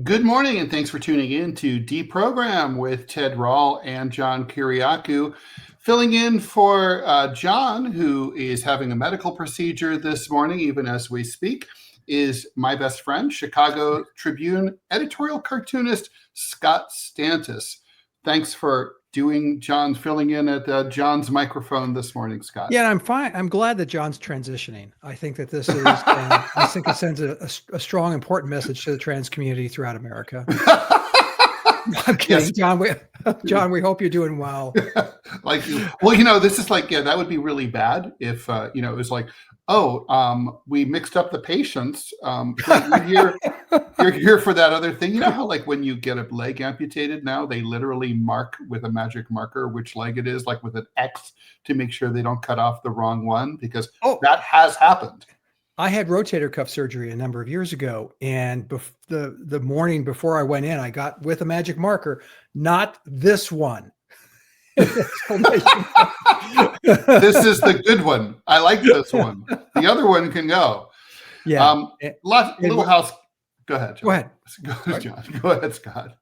Good morning, and thanks for tuning in to DeProgram with Ted Rall and John Kiriakou, filling in for John, who is having a medical procedure this morning, even as we speak, is my best friend, Chicago Tribune editorial cartoonist Scott Stantis. Thanks for filling in at John's microphone this morning, Scott. Yeah, I'm fine. I'm glad that John's transitioning. I think that this is, I think it sends a strong, important message to the trans community throughout America. I'm kidding, yes. John, we hope you're doing well. This is that would be really bad if, it was like, we mixed up the patients. You're here for that other thing. You know how when you get a leg amputated now, they literally mark with a magic marker which leg it is, like with an X, to make sure they don't cut off the wrong one, because that has happened. I had rotator cuff surgery a number of years ago, and the morning before I went in, I got with a magic marker, not this one. This is the good one. I like this one. The other one can go. Yeah. Little house. Go ahead, John. Go ahead. Go, John. Go ahead, Scott.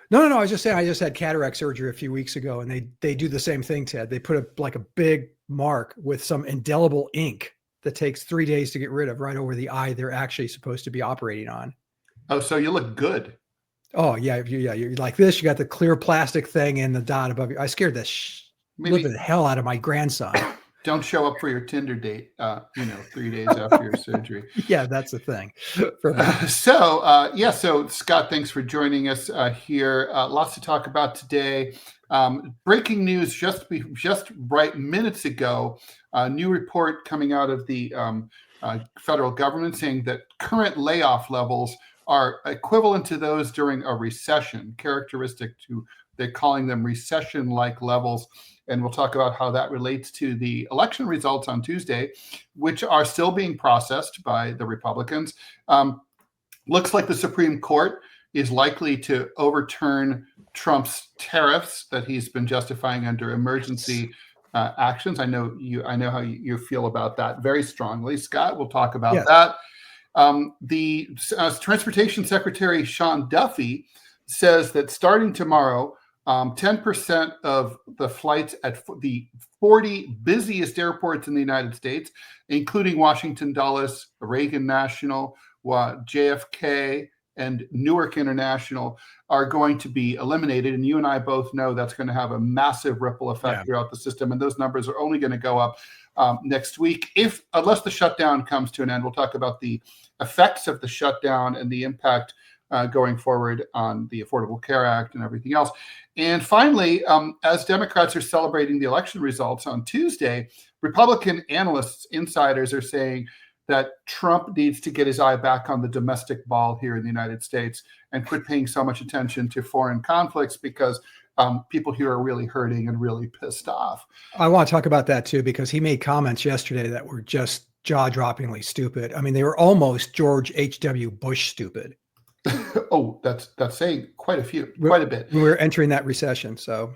No. I was just saying, I just had cataract surgery a few weeks ago, and they do the same thing, Ted. They put a big mark with some indelible ink that takes 3 days to get rid of, right over the eye they're actually supposed to be operating on. Oh, so you look good. Oh, yeah. You're like this. You got the clear plastic thing and the dot above you. I scared the living hell out of my grandson. Don't show up for your Tinder date, 3 days after your surgery. Yeah, that's the thing. So Scott, thanks for joining us here. Lots to talk about today. Breaking news just right minutes ago, a new report coming out of the federal government saying that current layoff levels are equivalent to those during a recession, characteristic to, they're calling them recession-like levels. And we'll talk about how that relates to the election results on Tuesday, which are still being processed by the Republicans. Looks like the Supreme Court is likely to overturn Trump's tariffs that he's been justifying under emergency actions. I know how you feel about that very strongly, Scott. We'll talk about that. The Transportation Secretary Sean Duffy says that starting tomorrow, 10% of the flights at the 40 busiest airports in the United States, including Washington Dulles, Reagan National, JFK, and Newark International, are going to be eliminated. And you and I both know that's going to have a massive ripple effect throughout the system. And those numbers are only going to go up next week, unless the shutdown comes to an end. We'll talk about the effects of the shutdown and the impact going forward on the Affordable Care Act and everything else. And finally, as Democrats are celebrating the election results on Tuesday, Republican analysts, insiders are saying that Trump needs to get his eye back on the domestic ball here in the United States and quit paying so much attention to foreign conflicts, because people here are really hurting and really pissed off. I want to talk about that too, because he made comments yesterday that were just jaw-droppingly stupid. I mean, they were almost George H.W. Bush stupid. Oh, that's saying quite a bit. We're entering that recession. So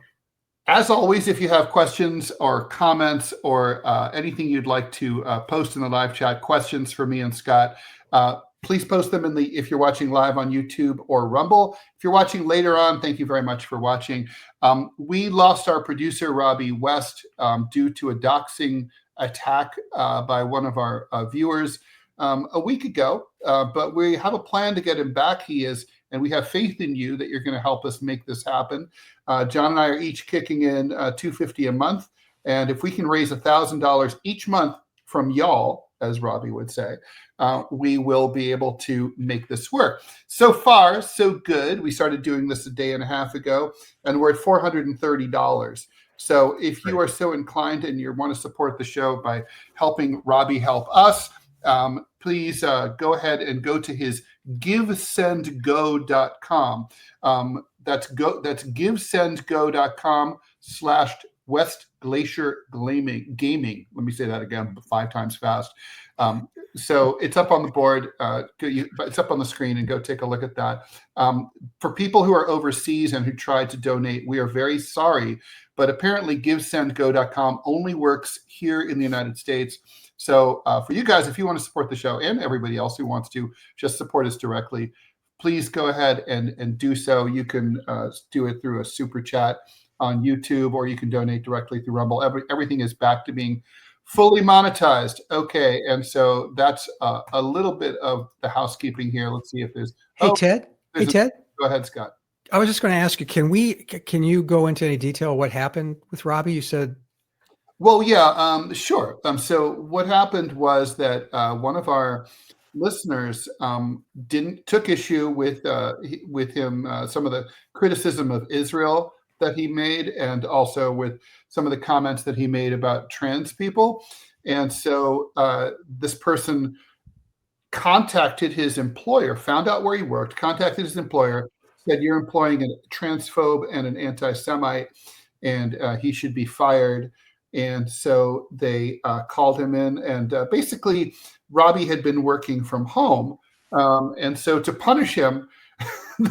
as always, if you have questions or comments or anything you'd like to post in the live chat, questions for me and Scott, please post them if you're watching live on YouTube or Rumble. If you're watching later on, thank you very much for watching. We lost our producer, Robbie West, due to a doxing attack by one of our viewers a week ago, but we have a plan to get him back. And we have faith in you that you're going to help us make this happen. John and I are each kicking in $250 a month, and if we can raise $1,000 each month from y'all, as Robbie would say, we will be able to make this work. So far, so good. We started doing this a day and a half ago, and we're at $430. So if you are so inclined and you want to support the show by helping Robbie help us, please go ahead and go to his givesendgo.com. That's givesendgo.com/West Glacier Gaming. Let me say that again 5 times fast. So it's up on the board. It's up on the screen, and go take a look at that. For people who are overseas and who tried to donate, we are very sorry, but apparently givesendgo.com only works here in the United States. So for you guys, if you want to support the show, and everybody else who wants to just support us directly, please go ahead and do so. You can do it through a super chat on YouTube, or you can donate directly through Rumble. Everything is back to being fully monetized. Okay, and so that's a little bit of the housekeeping here. Let's see if there's. Hey, Ted. Hey, Ted. Go ahead, Scott. I was just going to ask you, can you go into any detail what happened with Robbie? You said. Well, yeah, sure. So what happened was that one of our listeners took issue with him, some of the criticism of Israel that he made, and also with some of the comments that he made about trans people. And so this person contacted his employer, found out where he worked, contacted his employer, said, "You're employing a transphobe and an anti-Semite, and he should be fired." And so they called him in, and basically Robbie had been working from home. And so to punish him,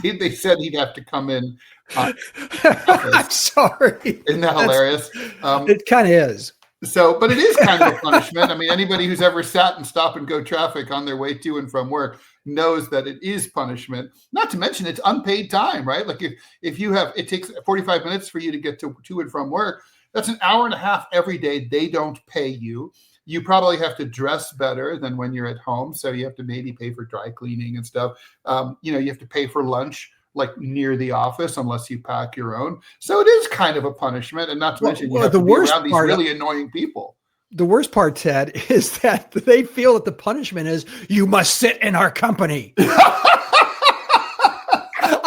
they said he'd have to come in. I'm sorry. Isn't that hilarious? It kind of is. So, but it is kind of a punishment. I mean, anybody who's ever sat in stop and go traffic on their way to and from work knows that it is punishment. Not to mention it's unpaid time, right? Like if you have, it takes 45 minutes for you to get to and from work. That's an hour and a half every day. They don't pay you. You probably have to dress better than when you're at home. So you have to maybe pay for dry cleaning and stuff. You have to pay for lunch, like near the office, unless you pack your own. So it is kind of a punishment. And not to mention you have to be around these really annoying people. The worst part, Ted, is that they feel that the punishment is you must sit in our company.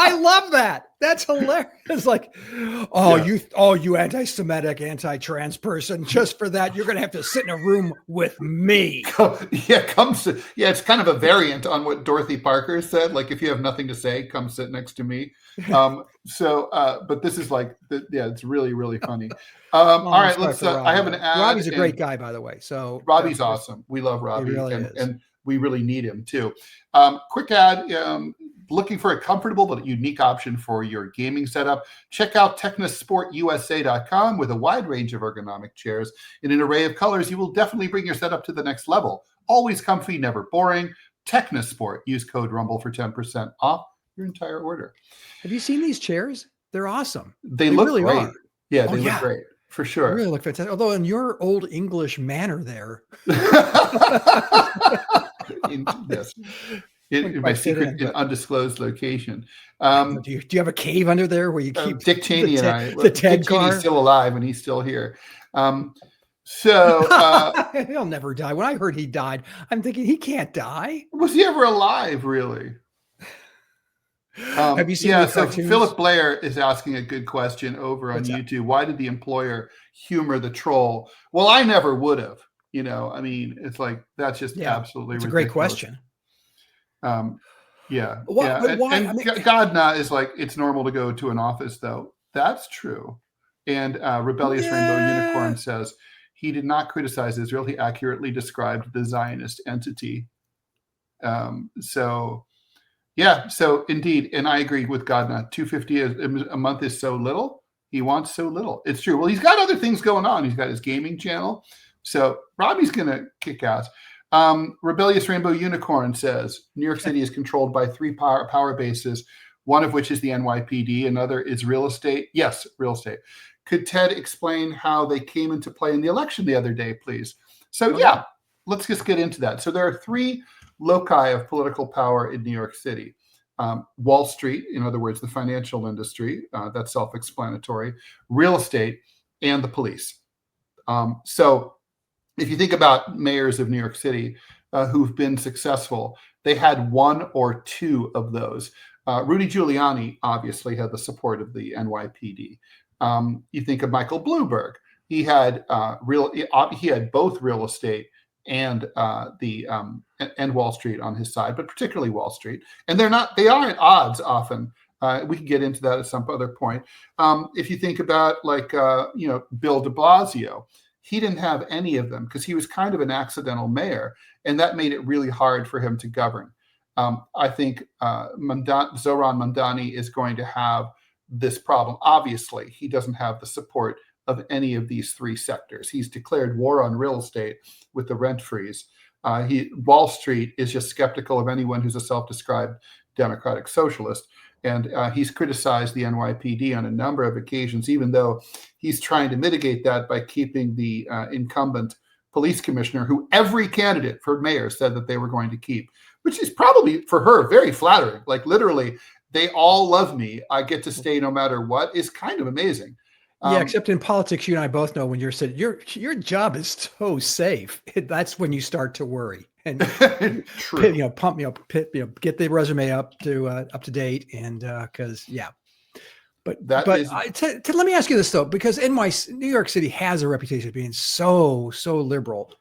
I love that. That's hilarious. Like, you anti-Semitic, anti-trans person. Just for that, you're going to have to sit in a room with me. It's kind of a variant on what Dorothy Parker said. Like, if you have nothing to say, come sit next to me. But this is like, it's really, really funny. All right, let's. I have an ad. Robbie's a great guy, by the way. So Robbie's awesome. We love Robbie, and we really need him too. Quick ad. Looking for a comfortable but unique option for your gaming setup? Check out technosportusa.com. With a wide range of ergonomic chairs in an array of colors, you will definitely bring your setup to the next level. Always comfy, never boring. Technosport. Use code RUMBLE for 10% off your entire order. Have you seen these chairs? They're awesome. They look really great. Yeah, they look great. For sure. They really look fantastic. Although in your old English manner there. Yes. In my secret and undisclosed location. Do you have a cave under there where you keep Dick Cheney and I? The Ted Dick Cheney's still alive and he's still here. So he'll never die. When I heard he died, I'm thinking he can't die. Was he ever alive, really? Have you seen the cartoons? Philip Blair is asking a good question over on YouTube. Why did the employer humor the troll? Well, I never would have. I mean, it's like that's just absolutely ridiculous. A great question. Why? And Godna is like, it's normal to go to an office, though. That's true. And Rebellious Rainbow Unicorn says he did not criticize Israel. He accurately described the Zionist entity. So indeed, and I agree with Godna. $250 a month is so little. He wants so little. It's true. Well, he's got other things going on. He's got his gaming channel. So Robbie's going to kick ass. Rebellious Rainbow Unicorn says New York City is controlled by 3 power bases, one of which is the NYPD, another is real estate. Yes, real estate. Could Ted explain how they came into play in the election the other day, please? So let's just get into that. So there are 3 loci of political power in New York City. Wall Street, in other words, the financial industry, that's self-explanatory, real estate, and the police. So if you think about mayors of New York City who've been successful, they had 1 or 2 of those. Rudy Giuliani obviously had the support of the NYPD. You think of Michael Bloomberg. He had both real estate and Wall Street on his side, but particularly Wall Street. And they are at odds often. We can get into that at some other point. If you think about Bill de Blasio, he didn't have any of them because he was kind of an accidental mayor, and that made it really hard for him to govern. I think Zohran Mamdani is going to have this problem. Obviously, he doesn't have the support of any of these 3 sectors. He's declared war on real estate with the rent freeze. Wall Street is just skeptical of anyone who's a self-described democratic socialist. And he's criticized the NYPD on a number of occasions, even though he's trying to mitigate that by keeping the incumbent police commissioner, who every candidate for mayor said that they were going to keep, which is probably for her very flattering. Like literally, they all love me. I get to stay no matter what, is kind of amazing. Yeah, except in politics, you and I both know when you're saying your job is so safe, that's when you start to worry and True. pump get the resume up to date, and because But That but is- let me ask you this though, because New York City has a reputation of being so liberal,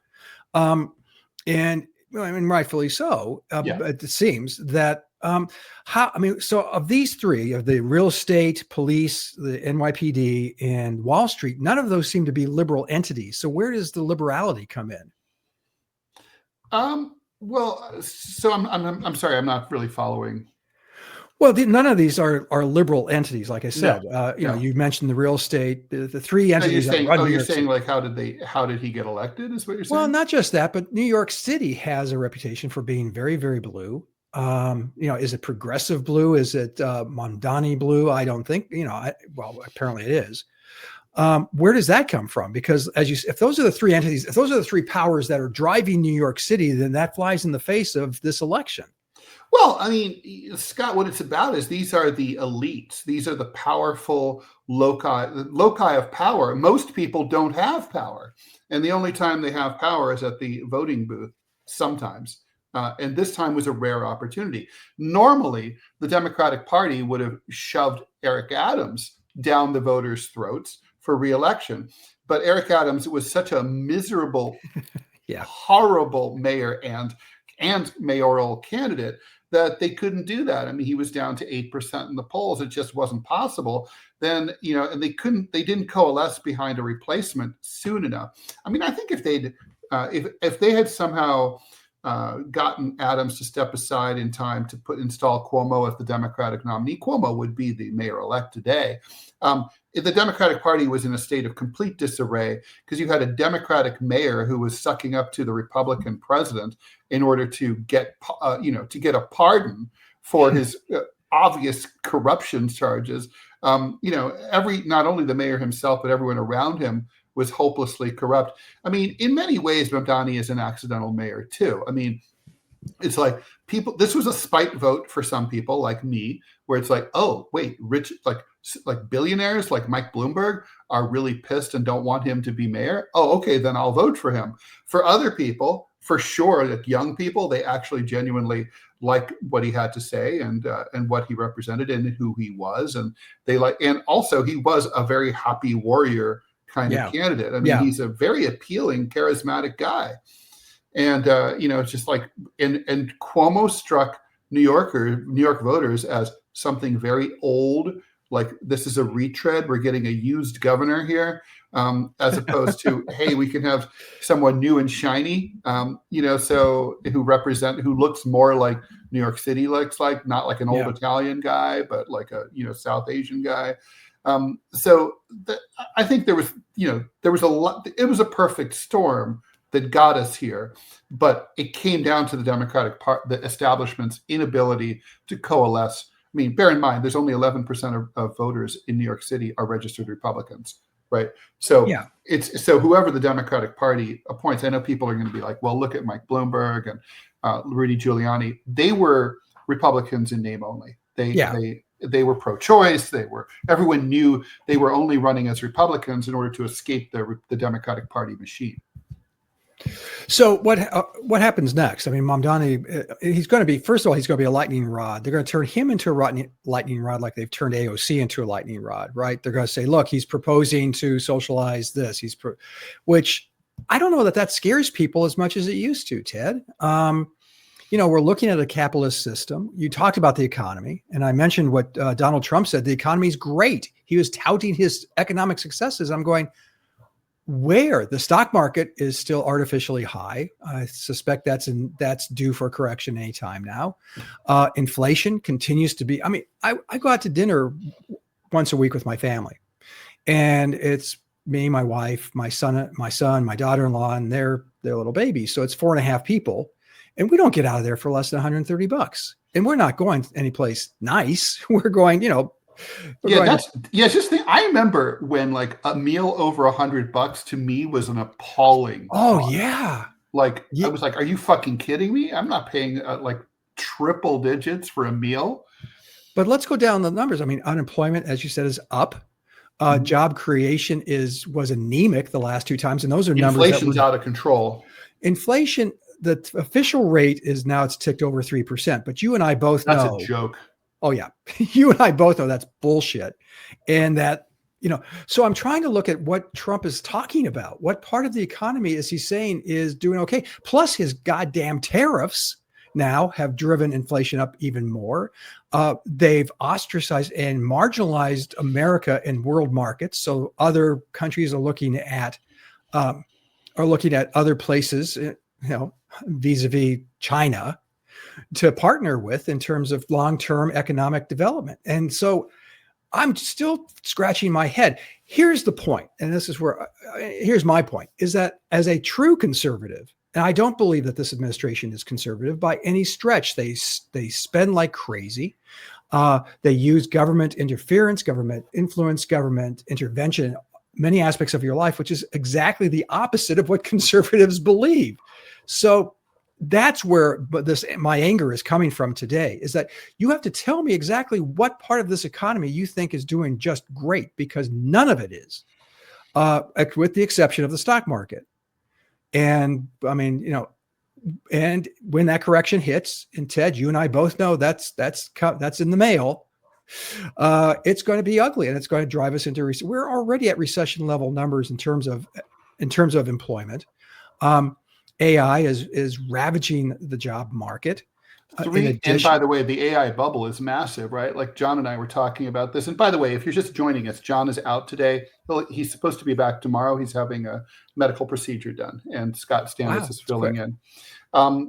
and I mean rightfully so. But it seems that so of these three, of the real estate, police, the NYPD, and Wall Street, none of those seem to be liberal entities. So where does the liberality come in? Well, so I'm sorry, I'm not really following. Well, none of these are liberal entities, like I said. No, you mentioned the real estate, the three entities. You're saying like how did he get elected? Is what you're saying? Well, not just that, but New York City has a reputation for being very, very blue. Is it progressive blue? Is it Mondani blue? I don't think. Well, apparently it is. Where does that come from? Because if those are the three entities, if those are the three powers that are driving New York City, then that flies in the face of this election. Well, I mean, Scott, what it's about is these are the elites. These are the powerful loci of power. Most people don't have power. And the only time they have power is at the voting booth sometimes. And this time was a rare opportunity. Normally, the Democratic Party would have shoved Eric Adams down the voters' throats for re-election. But Eric Adams was such a miserable, horrible mayor and mayoral candidate that they couldn't do that. I mean, he was down to 8% in the polls. It just wasn't possible. Then, and they didn't coalesce behind a replacement soon enough. I mean, I think if they had somehow gotten Adams to step aside in time to install Cuomo as the Democratic nominee, Cuomo would be the mayor-elect today. The Democratic Party was in a state of complete disarray because you had a Democratic mayor who was sucking up to the Republican president in order to get a pardon for his obvious corruption charges. Not only the mayor himself, but everyone around him was hopelessly corrupt. I mean, in many ways, Mamdani is an accidental mayor too. I mean, it's like this was a spite vote for some people like me, where it's like, oh, wait, rich, like billionaires like Mike Bloomberg are really pissed and don't want him to be mayor. Oh, okay, then I'll vote for him. For other people, for sure, like young people, they actually genuinely like what he had to say and what he represented and who he was. And and also he was a very happy warrior kind of candidate. I mean, he's a very appealing, charismatic guy. And, it's just like, and Cuomo struck New York voters as something very old, like this is a retread. We're getting a used governor here, as opposed to, hey, we can have someone new and shiny, who looks more like New York City looks like, not like an old Italian guy, but like a, South Asian guy. I think there was a lot. It was a perfect storm that got us here, but it came down to the Democratic the establishment's inability to coalesce. I mean, bear in mind, there's only 11% of voters in New York City are registered Republicans, right? So so whoever the Democratic Party appoints, I know people are going to be like, well, look at Mike Bloomberg and Rudy Giuliani. They were Republicans in name only. They were pro-choice. Everyone knew they were only running as Republicans in order to escape the Democratic Party machine. So what happens next? I mean, Mamdani, he's going to be a lightning rod. They're going to turn him into a lightning rod like they've turned AOC into a lightning rod, right? They're going to say, look, he's proposing to socialize this. Which I don't know that scares people as much as it used to, Ted. We're looking at a capitalist system. You talked about the economy, and I mentioned what Donald Trump said. The economy is great. He was touting his economic successes. I'm going, where? The stock market is still artificially high. I suspect that's due for correction anytime now. Inflation continues to be. I mean, I go out to dinner once a week with my family, and it's me, my wife, my son, my daughter-in-law, and their little baby. So it's 4.5 people. And we don't get out of there for less than $130. and we're not going anyplace nice. We're going, It's just I remember when like a meal over $100 to me was an appalling. Oh yeah. Like I was like, are you fucking kidding me? I'm not paying like triple digits for a meal. But let's go down the numbers. I mean, unemployment, as you said, is up. Job creation was anemic the last 2 times, and those are numbers. Inflation's out of control. Inflation, the official rate is now it's ticked over 3%. But you and I both know that's a joke. Oh yeah, you and I both know that's bullshit, and that So I'm trying to look at what Trump is talking about. What part of the economy is he saying is doing okay? Plus, his goddamn tariffs now have driven inflation up even more. They've ostracized and marginalized America in world markets. So other countries are looking at other places, vis-a-vis China, to partner with in terms of long-term economic development. And so I'm still scratching my head. Here's the point, and this is here's my point, is that as a true conservative, and I don't believe that this administration is conservative by any stretch. They spend like crazy. They use government interference, government influence, government intervention in many aspects of your life, which is exactly the opposite of what conservatives believe. So that's where my anger is coming from today, is that you have to tell me exactly what part of this economy you think is doing just great, because none of it is, with the exception of the stock market. And I mean, and when that correction hits, and Ted, you and I both know that's in the mail. It's going to be ugly, and it's going to drive us into recession. We're already at recession level numbers in terms of employment. AI is ravaging the job market. And by the way, the AI bubble is massive, right? Like John and I were talking about this. And by the way, if you're just joining us, John is out today. He's supposed to be back tomorrow. He's having a medical procedure done, and Scott Stantis is filling in. I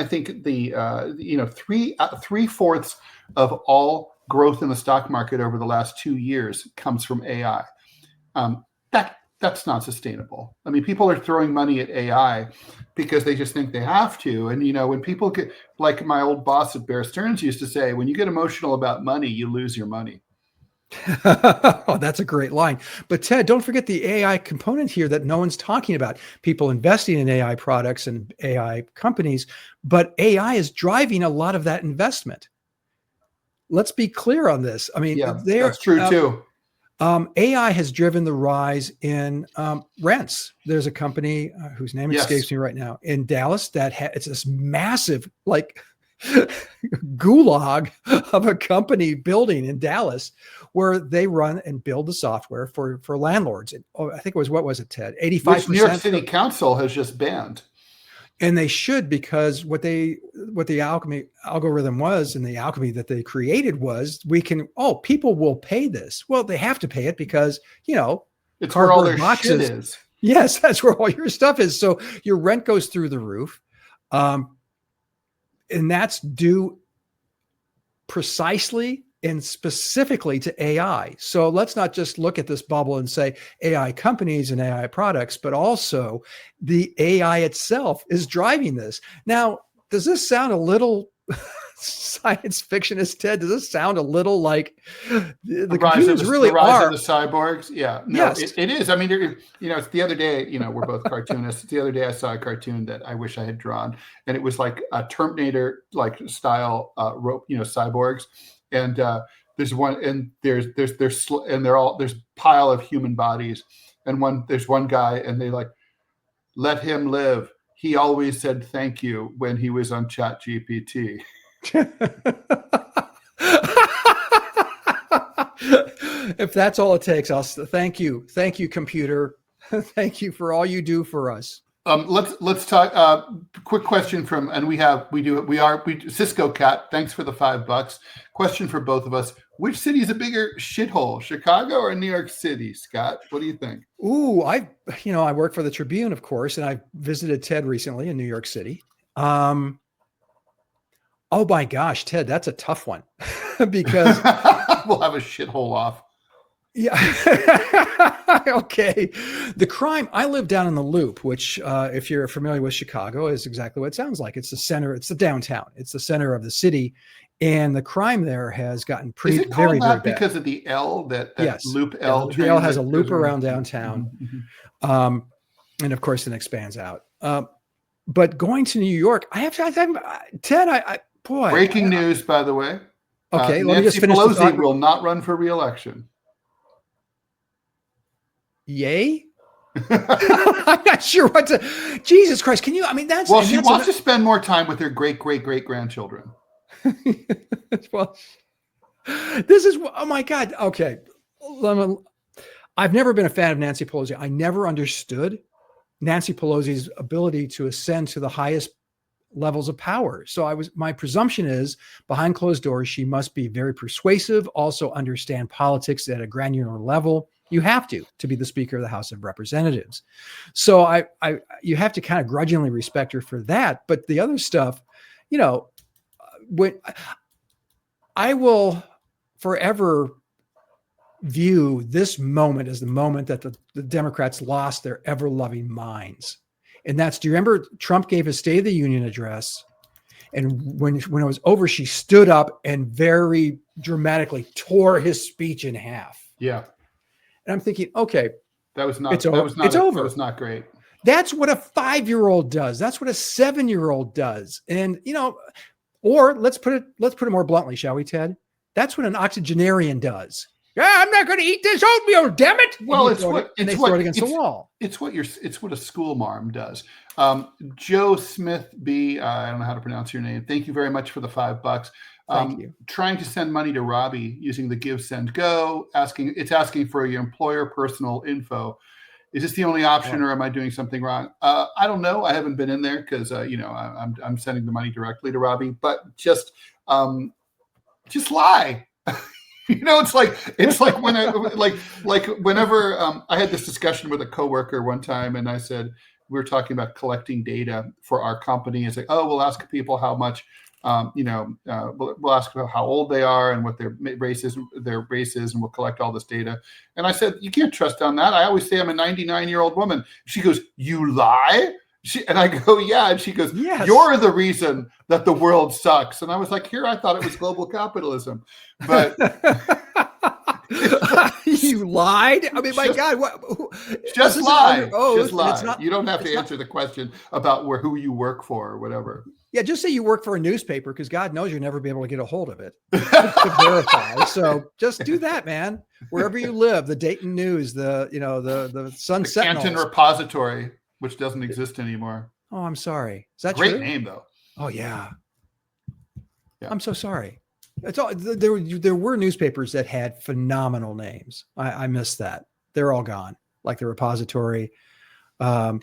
think the 3/4 of all growth in the stock market over the last 2 years comes from AI. That's not sustainable. I mean, people are throwing money at AI because they just think they have to. And, when people get, like my old boss at Bear Stearns used to say, when you get emotional about money, you lose your money. Oh, that's a great line. But Ted, don't forget the AI component here that no one's talking about. People investing in AI products and AI companies, but AI is driving a lot of that investment. Let's be clear on this. I mean, that's true too. AI has driven the rise in rents. There's a company whose name escapes me right now in Dallas that it's this massive, like gulag of a company building in Dallas where they run and build the software for landlords. And, I think it was, what was it, Ted? 85%. Which New York City Council has just banned. And they should, because what the alchemy algorithm was, and the alchemy that they created was, people will pay this. Well, they have to pay it because, it's where all their boxes, shit is. Yes, that's where all your stuff is. So your rent goes through the roof. And that's due precisely and specifically to AI. So let's not just look at this bubble and say AI companies and AI products, but also the AI itself is driving this. Now, does this sound a little science fictionist, Ted? Does this sound a little like the computers really rise are of the cyborgs? Yeah, no, yes. It is. I mean, it's the other day, we're both cartoonists. The other day I saw a cartoon that I wish I had drawn, and it was like a Terminator like style cyborgs. And there's one, and there's a pile of human bodies, and there's one guy, and they like, let him live. He always said thank you when he was on ChatGPT. If that's all it takes, I'll thank you, computer. Thank you for all you do for us. Let's talk. Quick question from, and Cisco Cat. Thanks for the $5. Question for both of us: which city is a bigger shithole, Chicago or New York City? Scott, what do you think? Ooh, I work for the Tribune, of course, and I visited Ted recently in New York City. Oh my gosh, Ted, that's a tough one because we'll have a shithole off. Yeah. Okay. The crime, I live down in the Loop, which, if you're familiar with Chicago, is exactly what it sounds like. It's the center, it's the downtown, it's the center of the city. And the crime there has gotten Is it called very that bad. because of the L, that Yes. loop Yeah, L the train? L has that a loop goes around? around downtown. Mhm. And of course, it expands out. But going to New York, Ted, boy. Breaking news, by the way. Okay, let me just Nancy finish the Pelosi thought. will not run for re-election. Yay? I'm not sure what to. Jesus Christ! Can you? I mean, that's well. She wants to spend more time with her great grandchildren. Well, this is. Oh my God. Okay, I've never been a fan of Nancy Pelosi. I never understood Nancy Pelosi's ability to ascend to the highest levels of power. So my presumption is behind closed doors, she must be very persuasive, also understand politics at a granular level. You have to be the Speaker of the House of Representatives. So you have to kind of grudgingly respect her for that. But the other stuff, when I will forever view this moment as the moment that the Democrats lost their ever-loving minds. And that's, do you remember Trump gave his State of the Union address? And when it was over, she stood up and very dramatically tore his speech in half. Yeah. And I'm thinking, okay, that was not, it's over. That was not great. That's what a 5-year-old does. That's what a 7-year-old does. And, or let's put it more bluntly, shall we, Ted? That's what an octogenarian does. Yeah, I'm not going to eat this oatmeal, damn it. Well, they throw it against the wall. It's what a school marm does. Joe Smith B, I don't know how to pronounce your name. Thank you very much for the $5. Thank you. Trying to send money to Robbie using the Give, Send, Go, asking for your employer personal info. Is this the only option, or am I doing something wrong? I don't know. I haven't been in there because I'm sending the money directly to Robbie. But just lie. It's like when whenever I had this discussion with a coworker one time, and I said we were talking about collecting data for our company. It's like, oh, we'll ask people how much. We'll ask about how old they are and what their race is, and we'll collect all this data. And I said, you can't trust on that. I always say I'm a 99-year-old woman. She goes, you lie? And I go, yeah. And she goes, yes. You're the reason that the world sucks. And I was like, I thought it was global capitalism. But you lied? I mean, my God. Just lie. Just lie. You don't have to answer the question about who you work for or whatever. Yeah, just say you work for a newspaper, because God knows you'll never be able to get a hold of it to verify. So just do that, man. Wherever you live, the Dayton News, the Sun Sentinel. Canton Repository, which doesn't exist anymore. Oh, I'm sorry. Is that great true? Name, though? Oh, yeah. I'm so sorry. It's all there were newspapers that had phenomenal names. I missed that. They're all gone, like the Repository. All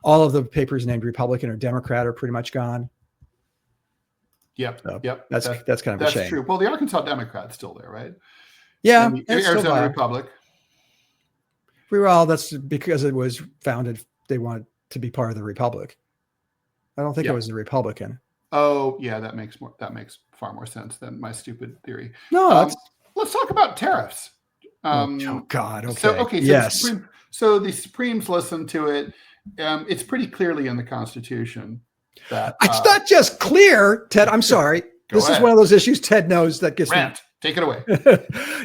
of the papers named Republican or Democrat are pretty much gone. Yep. So yep. That's kind of a shame. That's true. Well, the Arkansas Democrat's still there, right? Yeah. And the Arizona Republic. Well, that's because it was founded. They wanted to be part of the Republic. I don't think it was the Republican. Oh, yeah, that makes far more sense than my stupid theory. No, let's talk about tariffs. Oh God. Okay. So the Supremes listened to it. It's pretty clearly in the Constitution that it's not just clear, Ted. I'm sorry. This is one of those issues Ted knows that gets me. Take it away.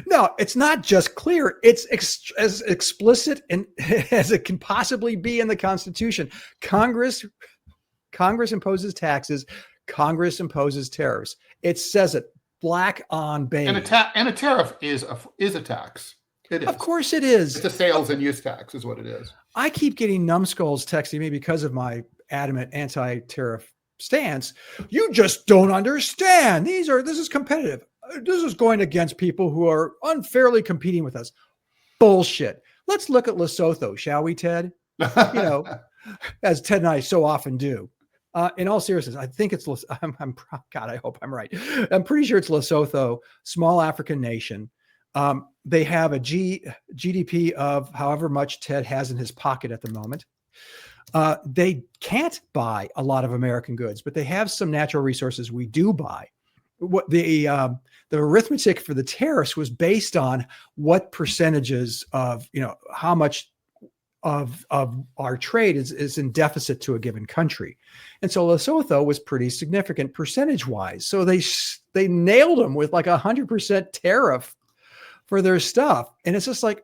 No, it's not just clear. It's as explicit as it can possibly be in the Constitution. Congress imposes taxes. Congress imposes tariffs. It says it black on beige. And a tariff is a tax. It is. Of course it is. It's a sales and use tax is what it is. I keep getting numbskulls texting me because of my adamant anti-tariff stance. You just don't understand. This is competitive. This is going against people who are unfairly competing with us. Bullshit. Let's look at Lesotho, shall we, Ted? As Ted and I so often do. In all seriousness, I think it's, God, I hope I'm right. I'm pretty sure it's Lesotho, small African nation. They have a GDP of however much Ted has in his pocket at the moment. They can't buy a lot of American goods, but they have some natural resources we do buy. what the arithmetic for the tariffs was based on what percentages of, how much of our trade is in deficit to a given country. And so Lesotho was pretty significant percentage wise. So they nailed them with like 100% tariff for their stuff. And it's just like,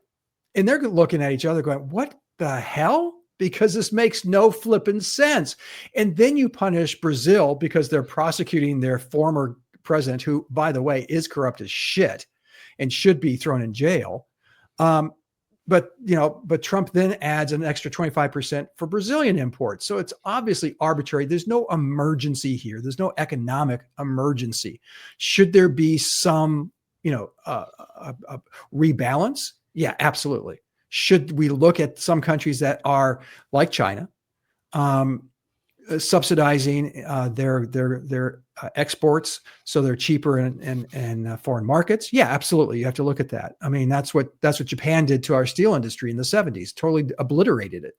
and they're looking at each other going, what the hell? Because this makes no flipping sense. And then you punish Brazil because they're prosecuting their former president, who, by the way, is corrupt as shit and should be thrown in jail. But Trump then adds an extra 25% for Brazilian imports. So it's obviously arbitrary. There's no emergency here. There's no economic emergency. Should there be some, rebalance? Yeah, absolutely. Should we look at some countries that are like China, subsidizing their exports so they're cheaper in foreign markets? Yeah, absolutely. You have to look at that. I mean, that's what Japan did to our steel industry in the 70s. Totally obliterated it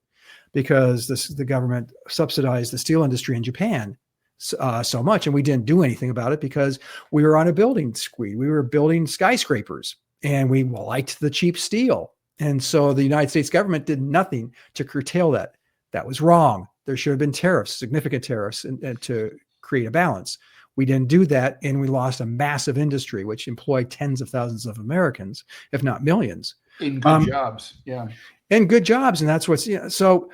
because the government subsidized the steel industry in Japan so much, and we didn't do anything about it because we were on a building spree. We were building skyscrapers, and we liked the cheap steel. And so the United States government did nothing to curtail that. That was wrong. There should have been tariffs, significant tariffs, and to create a balance. We didn't do that, and we lost a massive industry, which employed tens of thousands of Americans, if not millions. In good jobs, yeah. And good jobs, and that's what's, so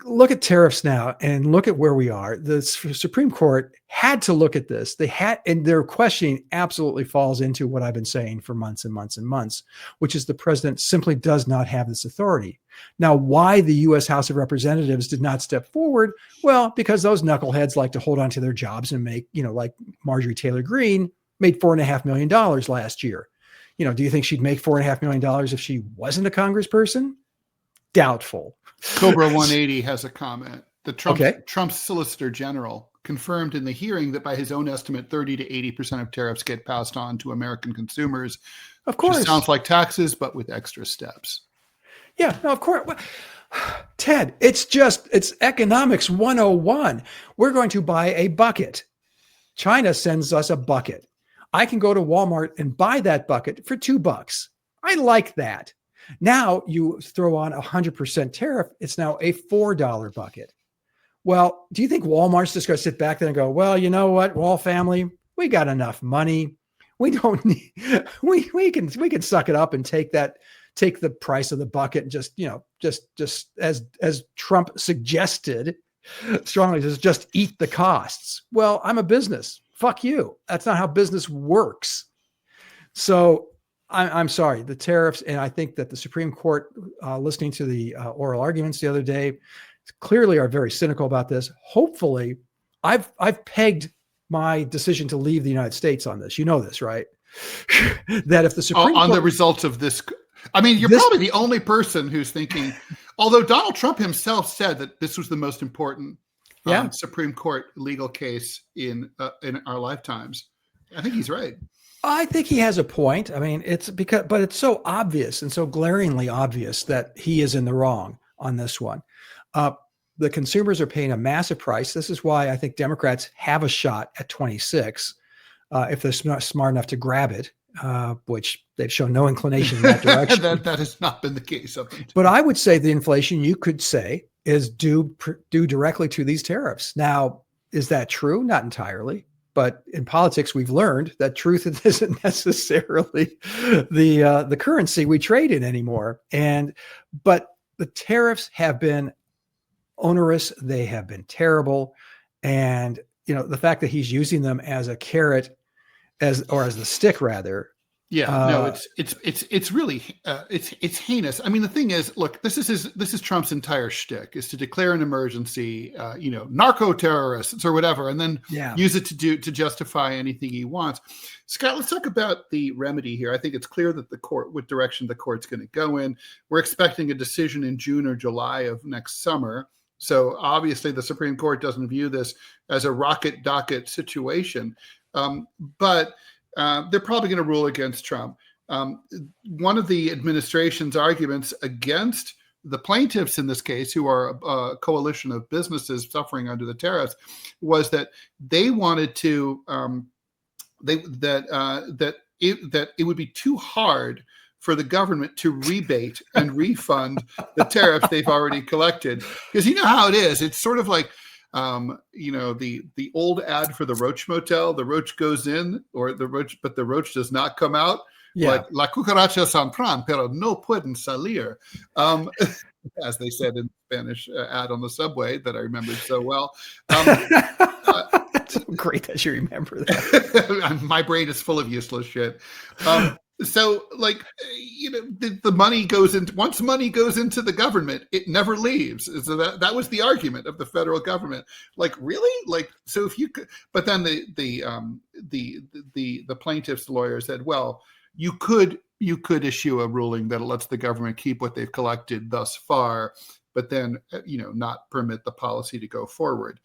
look at tariffs now and look at where we are. The Supreme Court had to look at this. And their questioning absolutely falls into what I've been saying for months and months and months, which is the president simply does not have this authority. Now, why the U.S. House of Representatives did not step forward? Well, because those knuckleheads like to hold on to their jobs and make, like Marjorie Taylor Greene made $4.5 million last year. Do you think she'd make $4.5 million if she wasn't a congressperson? Doubtful. Cobra 180 has a comment. Trump's Solicitor General confirmed in the hearing that by his own estimate, 30 to 80% of tariffs get passed on to American consumers. Of course. Which sounds like taxes, but with extra steps. Yeah, no, of course. Ted, it's economics 101. We're going to buy a bucket. China sends us a bucket. I can go to Walmart and buy that bucket for $2. I like that. Now you throw on 100% tariff. It's now a $4 bucket. Well, do you think Walmart's just going to sit back there and go, well, you know what, Wall family, we got enough money. We don't need, we can suck it up and take the price of the bucket and just as Trump suggested strongly, just eat the costs. Well, I'm a business. Fuck you. That's not how business works. So I'm sorry, the tariffs, and I think that the Supreme Court, listening to the oral arguments the other day, clearly are very cynical about this. Hopefully, I've pegged my decision to leave the United States on this. You know this, right? That if the Supreme Court, the results of this, I mean, you're probably the only person who's thinking. Although Donald Trump himself said that this was the most important Supreme Court legal case in our lifetimes. I think he's right. I think he has a point. I mean, but it's so obvious and so glaringly obvious that he is in the wrong on this one. The consumers are paying a massive price. This is why I think Democrats have a shot at 26 if they're smart enough to grab it, which they've shown no inclination in that direction. that has not been the case. But I would say the inflation, you could say, is due directly to these tariffs. Now, is that true? Not entirely. But in politics, we've learned that truth isn't necessarily the currency we trade in anymore. But the tariffs have been onerous. They have been terrible. And, the fact that he's using them as a carrot, as the stick rather. Yeah, no, it's really it's heinous. I mean, the thing is, look, this is Trump's entire shtick is to declare an emergency, narco terrorists or whatever, and then use it to justify anything he wants. Scott, let's talk about the remedy here. I think it's clear that the court, what direction the court's going to go in. We're expecting a decision in June or July of next summer. So obviously, the Supreme Court doesn't view this as a rocket docket situation, but. They're probably going to rule against Trump. One of the administration's arguments against the plaintiffs in this case, who are a coalition of businesses suffering under the tariffs, was that they wanted to that it would be too hard for the government to rebate and refund the tariffs they've already collected. Because you know how it is. It's sort of like, the old ad for the Roach Motel. The roach goes in, but the roach does not come out. Yeah. Like, la cucaracha s'en prend, pero no pueden salir. As they said in Spanish ad on the subway that I remembered so well. It's so great that you remember that. My brain is full of useless shit. So, like, the money goes into, once money goes into the government, it never leaves. So that was the argument of the federal government. Like, really? Like, so if you could, but then the plaintiff's lawyer said, well, you could issue a ruling that lets the government keep what they've collected thus far, but then, not permit the policy to go forward.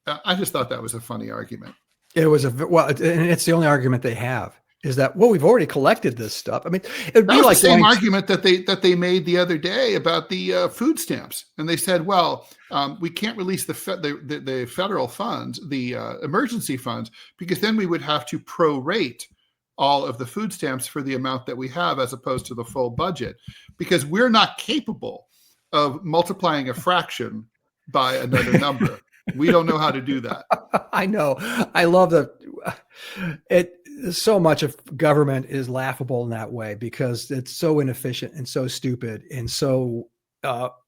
I just thought that was a funny argument. It was and it's the only argument they have. Is that, well, we've already collected this stuff. I mean, it'd be like the same argument that they made the other day about the food stamps, and they said, well, we can't release the federal funds, the emergency funds, because then we would have to prorate all of the food stamps for the amount that we have, as opposed to the full budget, because we're not capable of multiplying a fraction by another number. We don't know how to do that. I know. I love so much of government is laughable in that way, because it's so inefficient and so stupid and so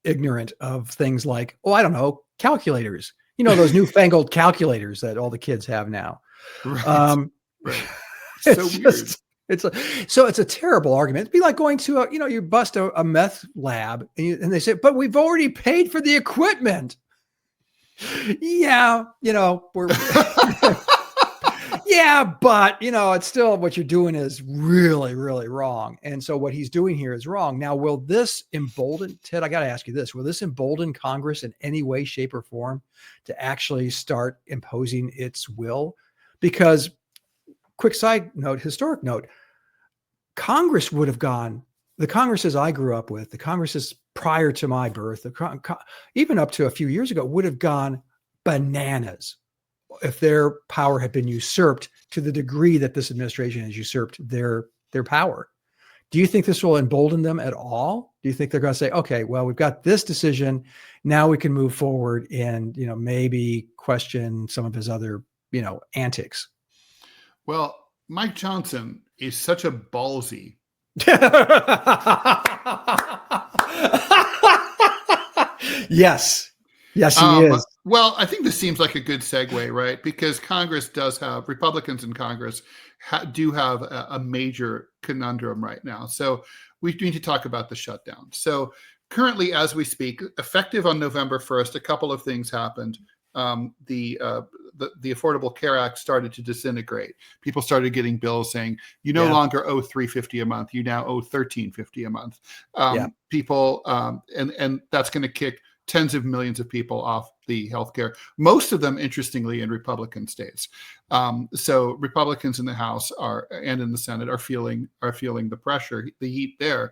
ignorant of things like, I don't know, calculators, those newfangled calculators that all the kids have now. Right. Right. It's a terrible argument. It'd be like going to you bust a meth lab and they say, but we've already paid for the equipment. Yeah, we're yeah, but it's still, what you're doing is really, really wrong. And so what he's doing here is wrong. Now, will this embolden, Ted, I got to ask you this, will this embolden Congress in any way, shape, or form to actually start imposing its will? Because, quick side note, historic note, Congress would have gone, the Congresses I grew up with, the Congresses prior to my birth, even up to a few years ago, would have gone bananas if their power had been usurped to the degree that this administration has usurped their power. Do you think this will embolden them at all? Do you think they're going to say, okay, well, we've got this decision, now we can move forward and, maybe question some of his other, antics? Well, Mike Johnson is such a ballsy. Yes, he is. Well, I think this seems like a good segue, right? Because Congress does have, Republicans in Congress do have a major conundrum right now. So we need to talk about the shutdown. So currently, as we speak, effective on November 1st, a couple of things happened. The Affordable Care Act started to disintegrate. People started getting bills saying, you no longer owe $350 a month, you now owe $1350 a month. People, and that's going to kick tens of millions of people off the healthcare, most of them, interestingly, in Republican states. So Republicans in the House and in the Senate are feeling the pressure, the heat there.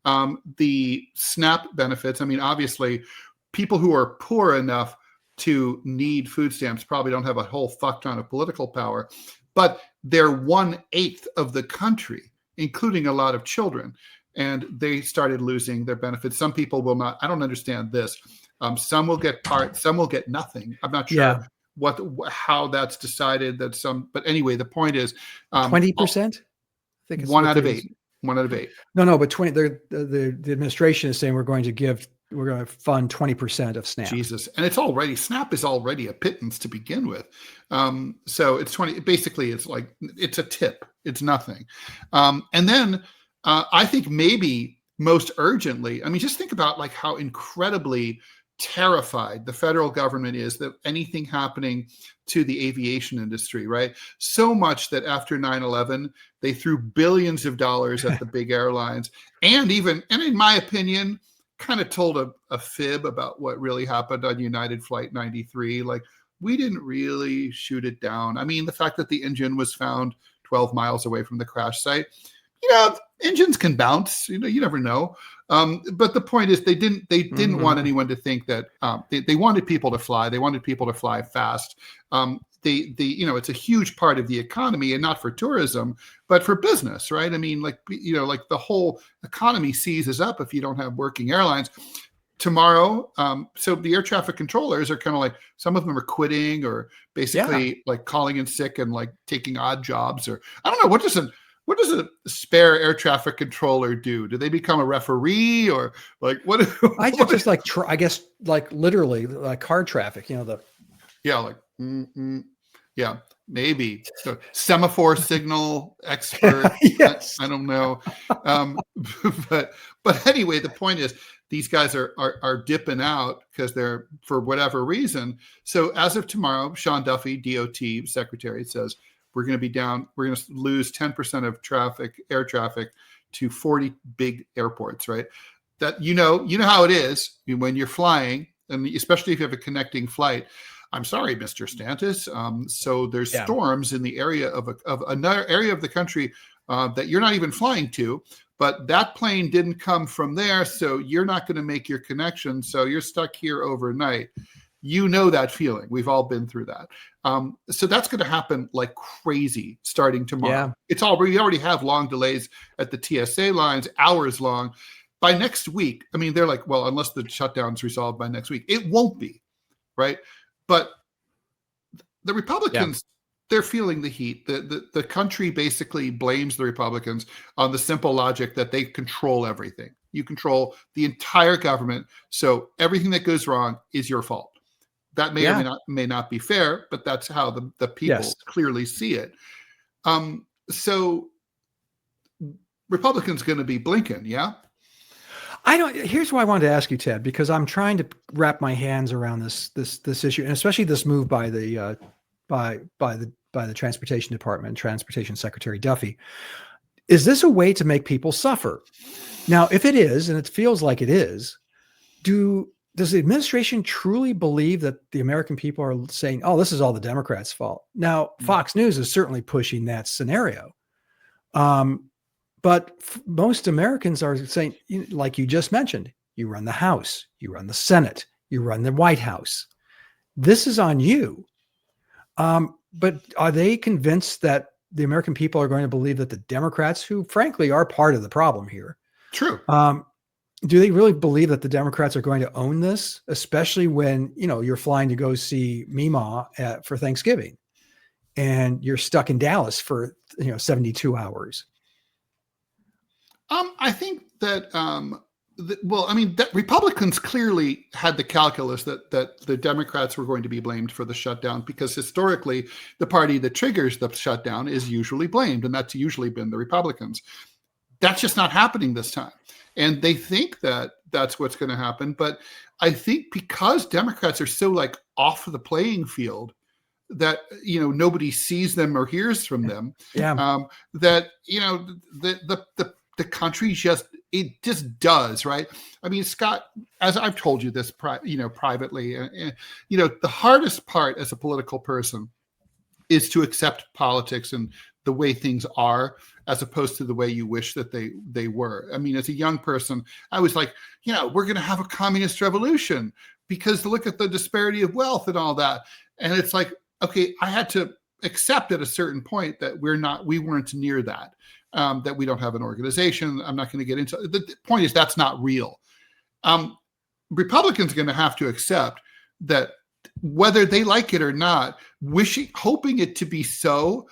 The SNAP benefits, I mean, obviously, people who are poor enough to need food stamps probably don't have a whole fuck ton of political power, but they're 1/8 of the country, including a lot of children. And they started losing their benefits. Some people will not. I don't understand this. Some will get some will get nothing. I'm not sure how that's decided. But anyway, the point is 20%. I think it's 1 out of 8. 1 out of 8. No, but 20. The administration is saying we're going to fund 20% of SNAP. Jesus, and SNAP is already a pittance to begin with. So it's 20. Basically, it's like it's a tip. It's nothing. And then. I think maybe most urgently, I mean, just think about like how incredibly terrified the federal government is that anything happening to the aviation industry, right? So much that after 9/11, they threw billions of dollars at the big airlines and in my opinion, kind of told a fib about what really happened on United Flight 93. Like, we didn't really shoot it down. I mean, the fact that the engine was found 12 miles away from the crash site, engines can bounce. You never know. But the point is, they didn't want anyone to think that they wanted people to fly. They wanted people to fly fast. It's a huge part of the economy, and not for tourism, but for business, right? I mean, like the whole economy seizes up if you don't have working airlines. Tomorrow, so the air traffic controllers are kind of like, some of them are quitting, or basically like calling in sick and like taking odd jobs, or I don't know, what does a spare air traffic controller do? Do they become a referee, or like what? I just like I guess like literally like car traffic, yeah, maybe. So semaphore signal expert. Yes. I don't know. But anyway, the point is, these guys are dipping out because they're, for whatever reason. So as of tomorrow, Sean Duffy, DOT Secretary, says we're going to lose 10% of air traffic to 40 big airports, right? That, you know how it is when you're flying, and especially if you have a connecting flight. I'm sorry, Mr. Stantis. So there's storms in the area of another area of the country that you're not even flying to, but that plane didn't come from there, so you're not going to make your connection. So you're stuck here overnight. You know that feeling. We've all been through that. So that's going to happen like crazy starting tomorrow. Yeah. We already have long delays at the TSA lines, hours long. By next week, I mean, they're like, well, unless the shutdown's resolved by next week, it won't be, right? But the Republicans, they're feeling the heat. The country basically blames the Republicans on the simple logic that they control everything. You control the entire government, so everything that goes wrong is your fault. That may not be fair, but that's how the people clearly see it. So Republicans going to be blinking, yeah? Here's why I wanted to ask you, Ted, because I'm trying to wrap my hands around this issue, and especially this move by the Transportation Department, Transportation Secretary Duffy. Is this a way to make people suffer? Now, if it is, and it feels like it is, does the administration truly believe that the American people are saying, "Oh, this is all the Democrats' fault"? Now, Fox News is certainly pushing that scenario. But most Americans are saying, like you just mentioned, you run the House, you run the Senate, you run the White House. This is on you. But are they convinced that the American people are going to believe that the Democrats, who frankly are part of the problem here, true? Do they really believe that the Democrats are going to own this, especially when you're flying to go see Mima for Thanksgiving, and you're stuck in Dallas for 72 hours? I think that, that Republicans clearly had the calculus that the Democrats were going to be blamed for the shutdown, because historically the party that triggers the shutdown is usually blamed, and that's usually been the Republicans. That's just not happening this time. And they think that that's what's going to happen. But I think because Democrats are so like off the playing field, that nobody sees them or hears from them, that the country just does, right? I mean, Scott, as I've told you this, privately, the hardest part as a political person is to accept politics and the way things are, as opposed to the way you wish that they were. I mean, as a young person, I was like, we're going to have a communist revolution because look at the disparity of wealth and all that. And it's like, okay, I had to accept at a certain point that we weren't near that. That we don't have an organization. I'm not going to get into the point is that's not real. Republicans are going to have to accept that whether they like it or not, hoping it to be so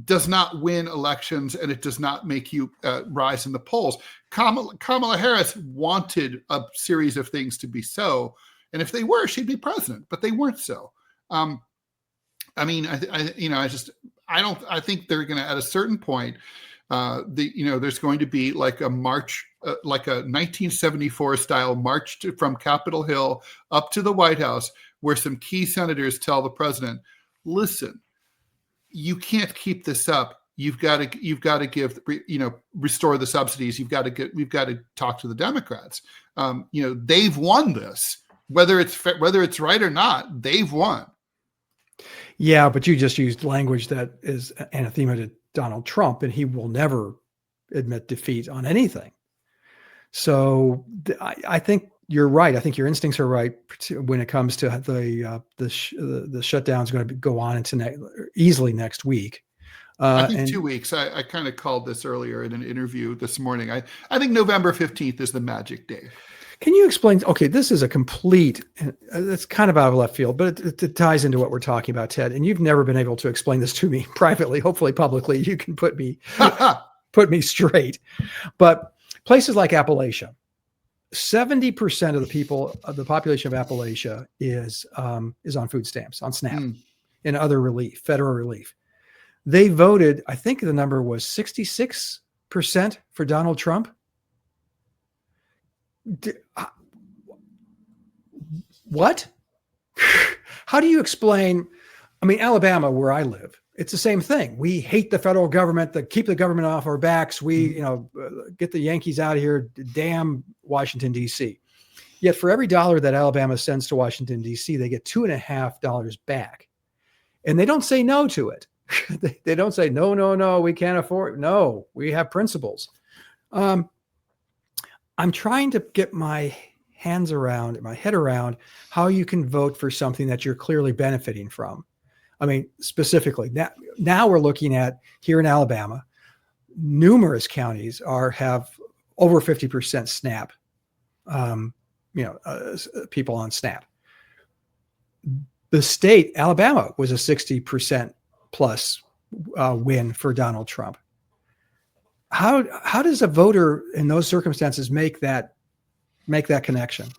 does not win elections, and it does not make you rise in the polls. Kamala Harris wanted a series of things to be so, and if they were, she'd be president, but they weren't so. I think they're going to, at a certain point, there's going to be like a march, like a 1974 style march from Capitol Hill up to the White House, where some key senators tell the president, listen, you can't keep this up. You've got to give, restore the subsidies. We've got to talk to the Democrats. They've won this, whether it's right or not, they've won. Yeah, but you just used language that is anathema to Donald Trump, and he will never admit defeat on anything. So I think you're right. I think your instincts are right when it comes to the shutdown is going to go on into easily next week. I think 2 weeks. I kind of called this earlier in an interview this morning. I think November 15th is the magic day. Can you explain? Okay, this is a complete, it's kind of out of left field, but it ties into what we're talking about, Ted. And you've never been able to explain this to me privately. Hopefully, publicly, you can put me straight. But places like Appalachia, 70% of the people of the population of Appalachia is on food stamps, on SNAP, and other relief, federal relief. They voted, I think the number was 66% for Donald Trump. What? How do you explain? I mean, Alabama, where I live, it's the same thing. We hate the federal government, keep the government off our backs. We, get the Yankees out of here. Damn Washington, D.C. Yet for every dollar that Alabama sends to Washington, D.C., they get $2.50 back. And they don't say no to it. They don't say, no, we can't afford it. No, we have principles. I'm trying to get my head around how you can vote for something that you're clearly benefiting from. I mean, specifically, now we're looking at here in Alabama, numerous counties have over 50% SNAP, people on SNAP. The state, Alabama, was a 60% plus win for Donald Trump. How does a voter in those circumstances make that connection?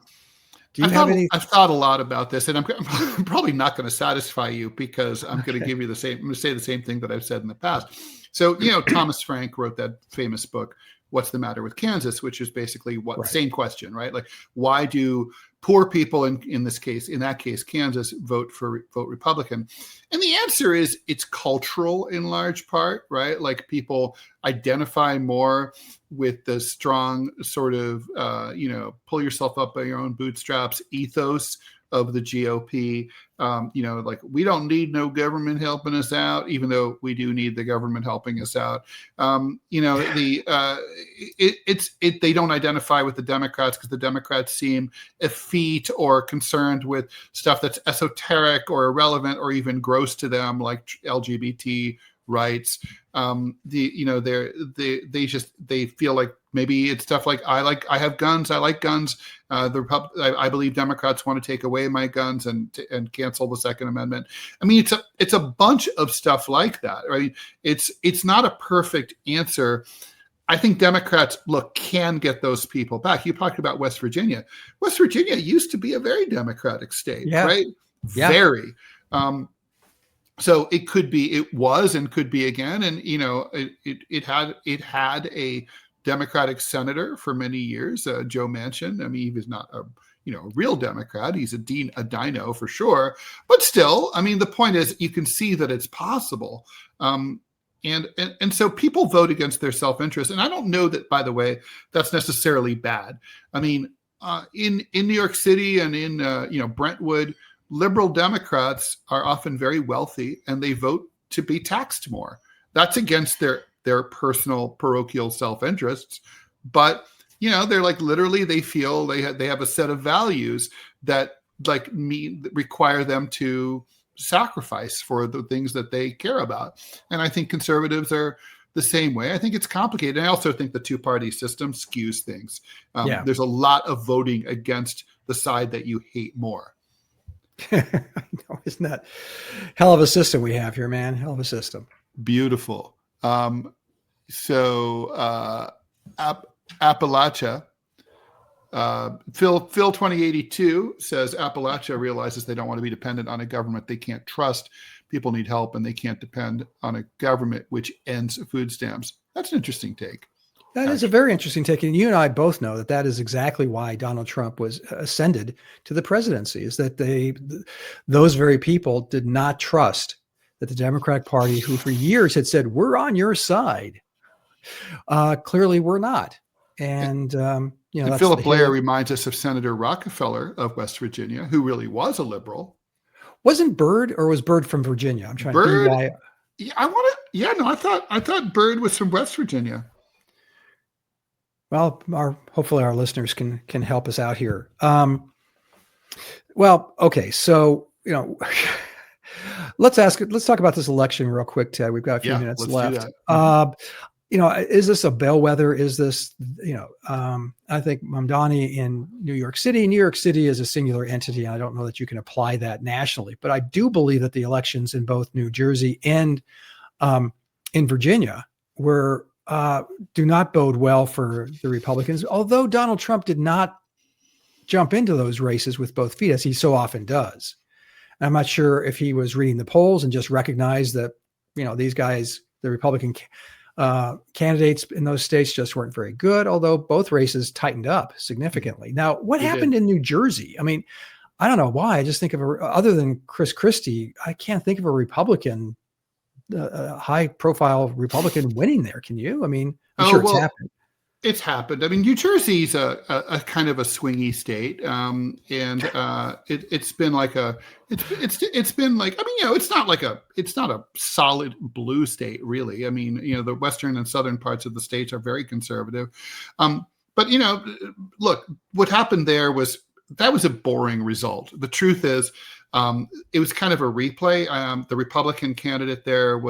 Do you have any? I've thought a lot about this, and I'm probably not going to satisfy you because I'm going to give you I'm going to say the same thing that I've said in the past. So, Thomas Frank wrote that famous book, What's the Matter with Kansas, which is basically same question, right? Like, why do poor people in that case, Kansas, vote Republican? And the answer is it's cultural in large part, right? Like, people identify more with the strong sort of, pull yourself up by your own bootstraps ethos of the GOP. Like, we don't need no government helping us out, even though we do need the government helping us out. They don't identify with the Democrats because the Democrats seem effete or concerned with stuff that's esoteric or irrelevant or even gross to them, like LGBT rights. They feel like maybe it's stuff like I have guns. I like guns. I believe Democrats want to take away my guns and cancel the Second Amendment. I mean, it's a bunch of stuff like that, right? It's not a perfect answer. I think Democrats can get those people back. You talked about West Virginia. West Virginia used to be a very Democratic state, right? Yeah. Very. So it was and could be again. And, it had a Democratic senator for many years, Joe Manchin. I mean, he was not a real Democrat. He's a dino for sure. But still, I mean, the point is you can see that it's possible. And so people vote against their self-interest. And I don't know that, by the way, that's necessarily bad. I mean, in New York City and in, Brentwood, liberal Democrats are often very wealthy and they vote to be taxed more. That's against their personal parochial self-interests. But, they're like, literally they feel they have a set of values that require them to sacrifice for the things that they care about. And I think conservatives are the same way. I think it's complicated. And I also think the two-party system skews things. There's a lot of voting against the side that you hate more. I know, isn't that hell of a system we have here, man? Hell of a system. Beautiful. Appalachia, Phil 2082 says Appalachia realizes they don't want to be dependent on a government they can't trust. People need help and they can't depend on a government which ends food stamps. That's an interesting take. That is a very interesting take. And you and I both know that is exactly why Donald Trump was ascended to the presidency, is that those very people did not trust that the Democratic Party, who for years had said, we're on your side, clearly we're not. And, Philip Blair reminds us of Senator Rockefeller of West Virginia, who really was a liberal. Wasn't Byrd, or was Byrd from Virginia? I'm trying to think why. I thought Byrd was from West Virginia. Well, hopefully our listeners can help us out here. Well, okay, so let's talk about this election real quick, Ted. We've got a few minutes left. Is this a bellwether? Is this, I think Mamdani in New York City is a singular entity. I don't know that you can apply that nationally, but I do believe that the elections in both New Jersey and in Virginia do not bode well for the Republicans, although Donald Trump did not jump into those races with both feet, as he so often does. I'm not sure if he was reading the polls and just recognized that, these guys, the Republican candidates in those states just weren't very good, although both races tightened up significantly. Now, what happened in New Jersey? I mean, I don't know why. I just think of other than Chris Christie, I can't think of a Republican, a high-profile Republican winning there. Can you? I mean, I'm sure it's happened. It's happened. I mean, New Jersey's a kind of a swingy state, and it's been like it's been like, I mean, it's not a solid blue state really. I mean, the western and southern parts of the states are very conservative, but look, what happened there was a boring result. The truth is, it was kind of a replay. The Republican candidate there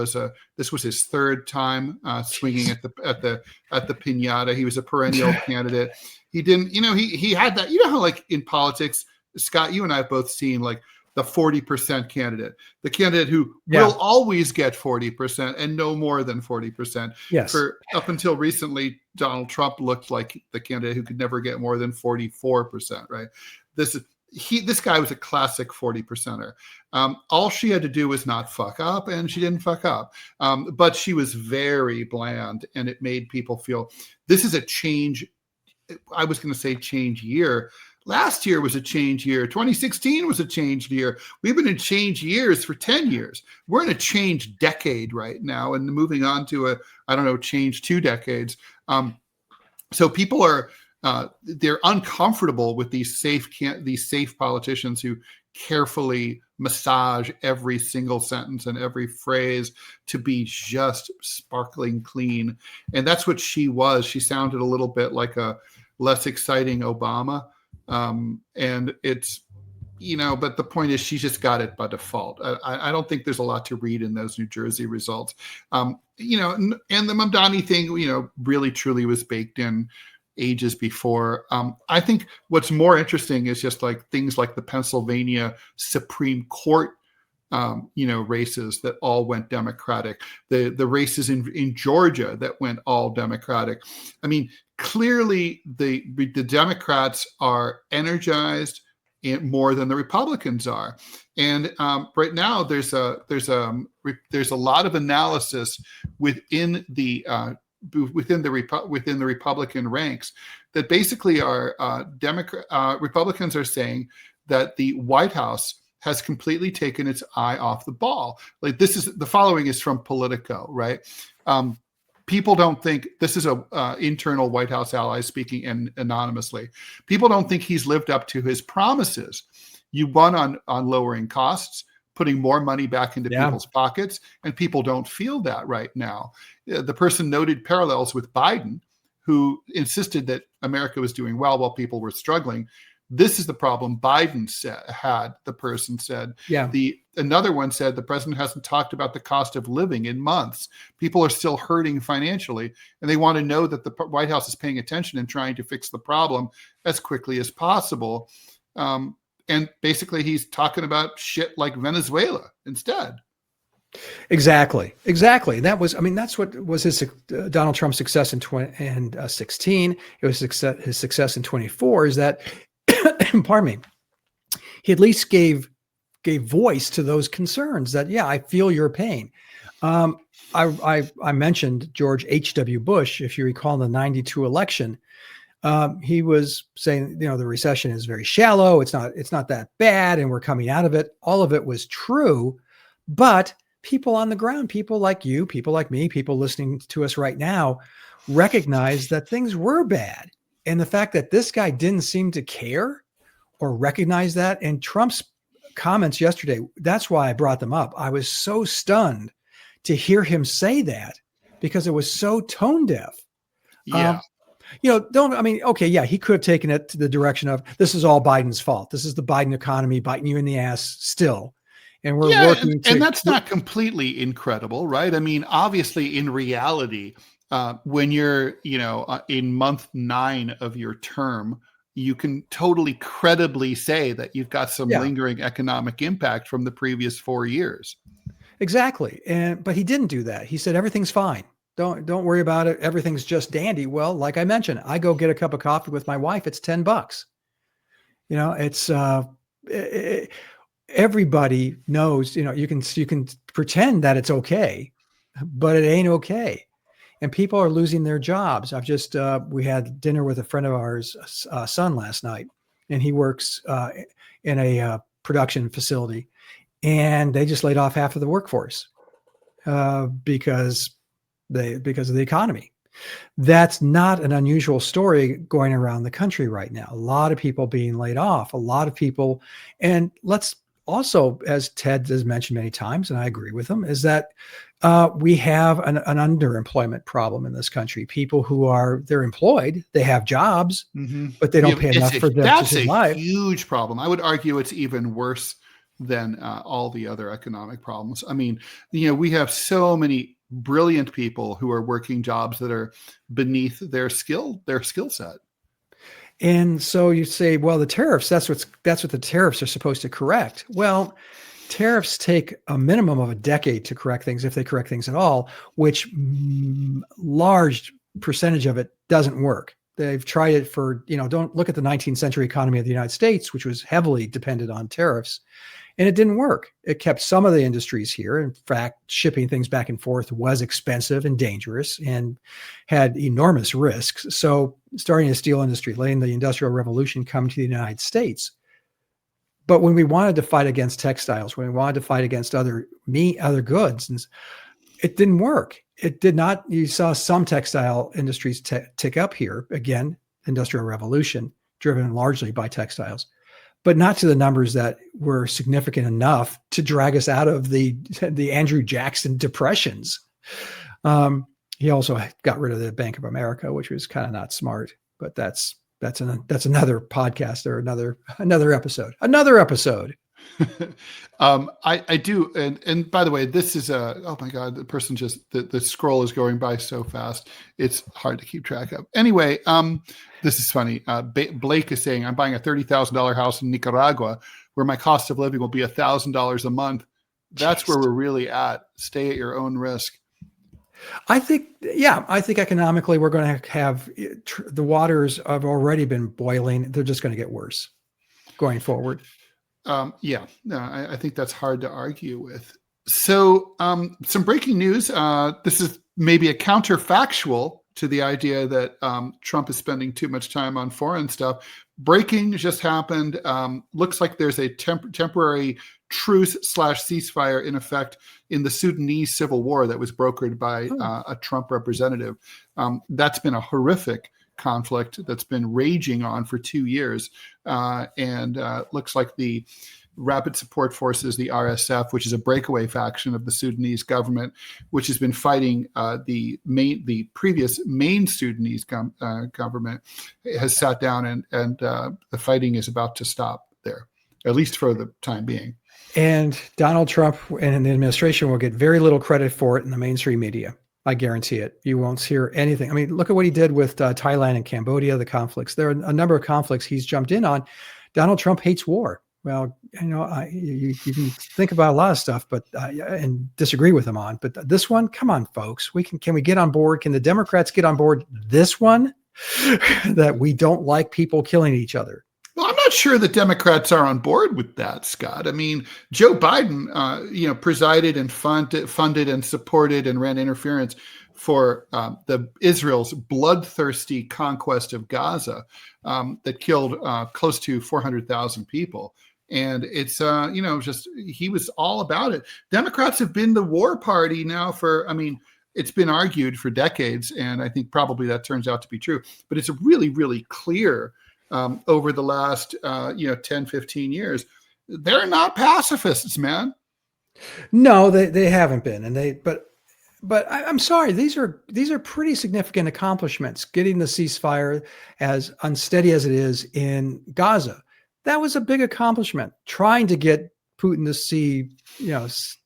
this was his third time swinging at the piñata. He was a perennial candidate. He didn't, he had that. How like in politics, Scott, you and I have both seen like the 40% candidate, the candidate who will always get 40% and no more than 40%. Yes. For up until recently, Donald Trump looked like the candidate who could never get more than 44%. Right. This guy was a classic 40%er. All she had to do was not fuck up, and she didn't fuck up. But she was very bland, and it made people feel this is a change. I was going to say change year. Last year was a change year. 2016 was a change year. We've been in change years for 10 years. We're in a change decade right now, and moving on to change 2 decades. So people are. They're uncomfortable with these safe politicians who carefully massage every single sentence and every phrase to be just sparkling clean. And that's what she was. She sounded a little bit like a less exciting Obama. And it's, but the point is she just got it by default. I don't think there's a lot to read in those New Jersey results. And the Mamdani thing, really truly was baked in ages before. I think what's more interesting is just like things like the Pennsylvania Supreme Court, races that all went Democratic, the races in Georgia that went all Democratic. I mean, clearly the Democrats are energized more than the Republicans are, and right now there's a lot of analysis within the Republican ranks that basically are Republicans are saying that the White House has completely taken its eye off the ball. Like the following is from Politico, right? People don't think this is a internal White House ally speaking anonymously. People don't think he's lived up to his promises. You won on lowering costs, putting more money back into people's pockets, and people don't feel that right now. The person noted parallels with Biden, who insisted that America was doing well while people were struggling. This is the problem Biden had, the person said. Yeah. Another one said the president hasn't talked about the cost of living in months. People are still hurting financially, and they want to know that the White House is paying attention and trying to fix the problem as quickly as possible. And basically, he's talking about shit like Venezuela instead. Exactly. That's what was his Donald Trump's success in 2016. It was his success in 24 is that, pardon me, he at least gave voice to those concerns that, I feel your pain. I mentioned George H.W. Bush, if you recall, in the 92 election. He was saying, the recession is very shallow. It's not that bad, and we're coming out of it. All of it was true, but people on the ground, people like you, people like me, people listening to us right now, recognize that things were bad. And the fact that this guy didn't seem to care or recognize that, and Trump's comments yesterday, that's why I brought them up. I was so stunned to hear him say that because it was so tone deaf. Yeah. Okay, yeah, he could have taken it to the direction of this is all Biden's fault. This is the Biden economy biting you in the ass still. And we're Yeah, working and that's not completely incredible, right? I mean, obviously, in reality, when you're, in month 9 of your term, you can totally credibly say that you've got some lingering economic impact from the previous 4 years. Exactly. But he didn't do that. He said, everything's fine. Don't worry about it. Everything's just dandy. Well, like I mentioned, I go get a cup of coffee with my wife. It's $10. It's everybody knows, you can pretend that it's okay, but it ain't okay. And people are losing their jobs. We had dinner with a friend of ours, son last night, and he works in a production facility, and they just laid off half of the workforce because of the economy. That's not an unusual story going around the country right now. A lot of people being laid off, a lot of people. And let's also, as Ted has mentioned many times, and I agree with him, is that we have an underemployment problem in this country. People they're employed, they have jobs, but they don't pay enough for them to survive. That's a huge problem. I would argue it's even worse than all the other economic problems. I mean, we have so many brilliant people who are working jobs that are beneath their skill set. And so you say, well, the tariffs, that's what the tariffs are supposed to correct. Well, tariffs take a minimum of a decade to correct things, if they correct things at all, which large percentage of it doesn't work. They've tried it for, don't look at the 19th century economy of the United States, which was heavily dependent on tariffs. And it didn't work. It kept some of the industries here. In fact, shipping things back and forth was expensive and dangerous and had enormous risks. So starting the steel industry, letting the Industrial Revolution come to the United States. But when we wanted to fight against textiles, when we wanted to fight against other goods, it didn't work. It did not. You saw some textile industries tick up here. Again, Industrial Revolution, driven largely by textiles, but not to the numbers that were significant enough to drag us out of the Andrew Jackson depressions. He also got rid of the Bank of America, which was kind of not smart, but that's another podcast or another episode. I do. And by the way, this is oh my God, the person the scroll is going by so fast. It's hard to keep track of. Anyway, this is funny. Blake is saying, I'm buying a $30,000 house in Nicaragua where my cost of living will be $1,000 a month. That's where we're really at. Stay at your own risk. I think economically we're going to have the waters have already been boiling. They're just going to get worse going forward. I think that's hard to argue with. So some breaking news. This is maybe a counterfactual to the idea that Trump is spending too much time on foreign stuff. Breaking just happened. Looks like there's a temporary truce / ceasefire in effect in the Sudanese civil war that was brokered by a Trump representative. That's been a horrific conflict that's been raging on for 2 years. And looks like the Rapid Support Forces, the RSF, which is a breakaway faction of the Sudanese government, which has been fighting the previous main Sudanese government, has sat down and the fighting is about to stop there, at least for the time being. And Donald Trump and the administration will get very little credit for it in the mainstream media. I guarantee it. You won't hear anything. I mean, look at what he did with Thailand and Cambodia, the conflicts. There are a number of conflicts he's jumped in on. Donald Trump hates war. Well, you can think about a lot of stuff, but and disagree with him on. But this one, come on, folks, can we get on board? Can the Democrats get on board this one? That we don't like people killing each other. Well, I'm not sure the Democrats are on board with that, Scott. I mean, Joe Biden, presided and funded and supported and ran interference for Israel's bloodthirsty conquest of Gaza that killed close to 400,000 people. And it's, he was all about it. Democrats have been the war party now it's been argued for decades, and I think probably that turns out to be true. But it's really, really clear over the last, 10, 15 years, they're not pacifists, man. No, they haven't been. But But I'm sorry, these are pretty significant accomplishments. Getting the ceasefire, as unsteady as it is, in Gaza, that was a big accomplishment. Trying to get Putin to see,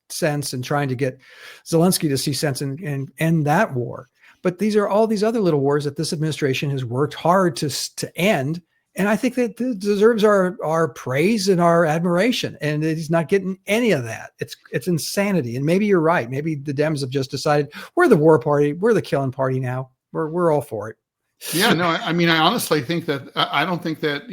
sense, and trying to get Zelensky to see sense and end that war. But these are all these other little wars that this administration has worked hard to end. And I think that it deserves our praise and our admiration. And he's not getting any of that. It's insanity. And maybe you're right. Maybe the Dems have just decided we're the war party. We're the killing party now. We're all for it. Yeah, no, I mean, I honestly think that I don't think that,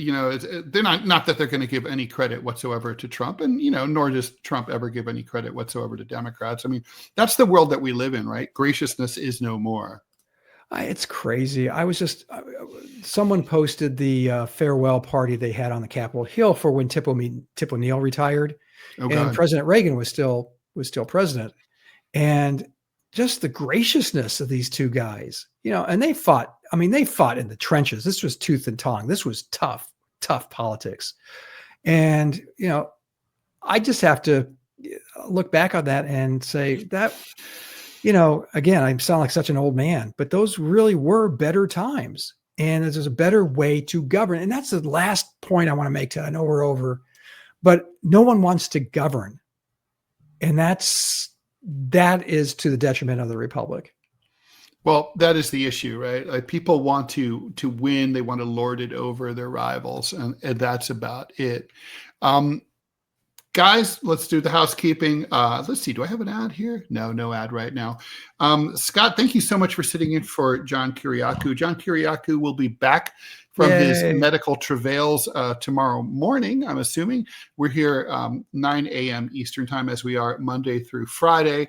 they're not that they're going to give any credit whatsoever to Trump, and, nor does Trump ever give any credit whatsoever to Democrats. I mean, that's the world that we live in, right? Graciousness is no more. It's crazy. I was just, someone posted the farewell party they had on the Capitol Hill for when Tip O'Neill retired, and President Reagan was still president, and just the graciousness of these two guys, and they fought. I mean, they fought in the trenches. This was tooth and tongue. This was tough politics, and I just have to look back on that and say that. Again, I sound like such an old man, but those really were better times, and there's a better way to govern. And that's the last point I want to make, Ted. I know we're over, but no one wants to govern. And that is to the detriment of the republic. Well, that is the issue, right? Like, people want to win. They want to lord it over their rivals. And that's about it. Guys, let's do the housekeeping. Let's see. Do I have an ad here? No ad right now. Scott, thank you so much for sitting in for John Kiriakou. John Kiriakou will be back from his medical travails tomorrow morning, I'm assuming. We're here 9 a.m. Eastern time, as we are Monday through Friday.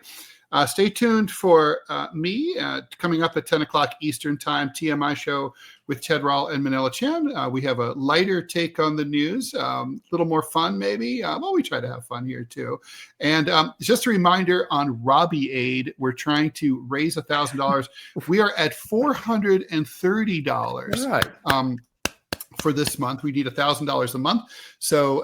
Stay tuned for me coming up at 10 o'clock Eastern time, TMI show with Ted Rall and Manila Chan. We have a lighter take on the news, a little more fun maybe. Well, we try to have fun here too. And just a reminder on Robbie Aid, we're trying to raise $1,000. We are at $430. Right. For this month. We need $1,000 a month. So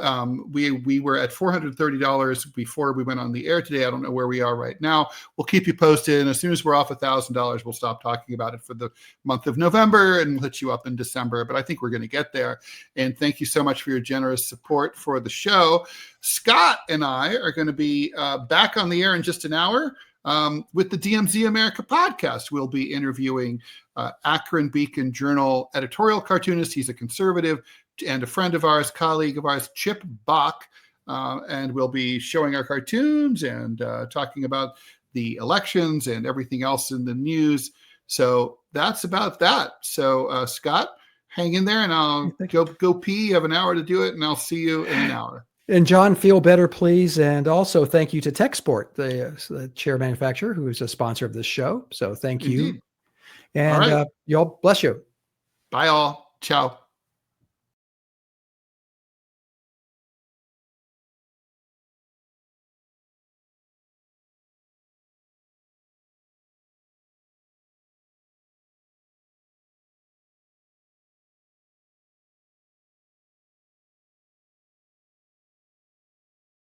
we were at $430 before we went on the air today. I don't know where we are right now. We'll keep you posted. And as soon as we're off $1,000, we'll stop talking about it for the month of November and hit you up in December. But I think we're going to get there. And thank you so much for your generous support for the show. Scott and I are going to be back on the air in just an hour. With the DMZ America podcast, we'll be interviewing Akron Beacon Journal editorial cartoonist. He's a conservative and a friend of ours, colleague of ours, Chip Bach. And we'll be showing our cartoons and talking about the elections and everything else in the news. So that's about that. So Scott, hang in there, and I'll go pee. You have an hour to do it, and I'll see you in an hour. And John, feel better, please. And also thank you to TechSport, the chair manufacturer, who is a sponsor of this show. So thank you. Indeed. And y'all, bless you. Bye all. Ciao.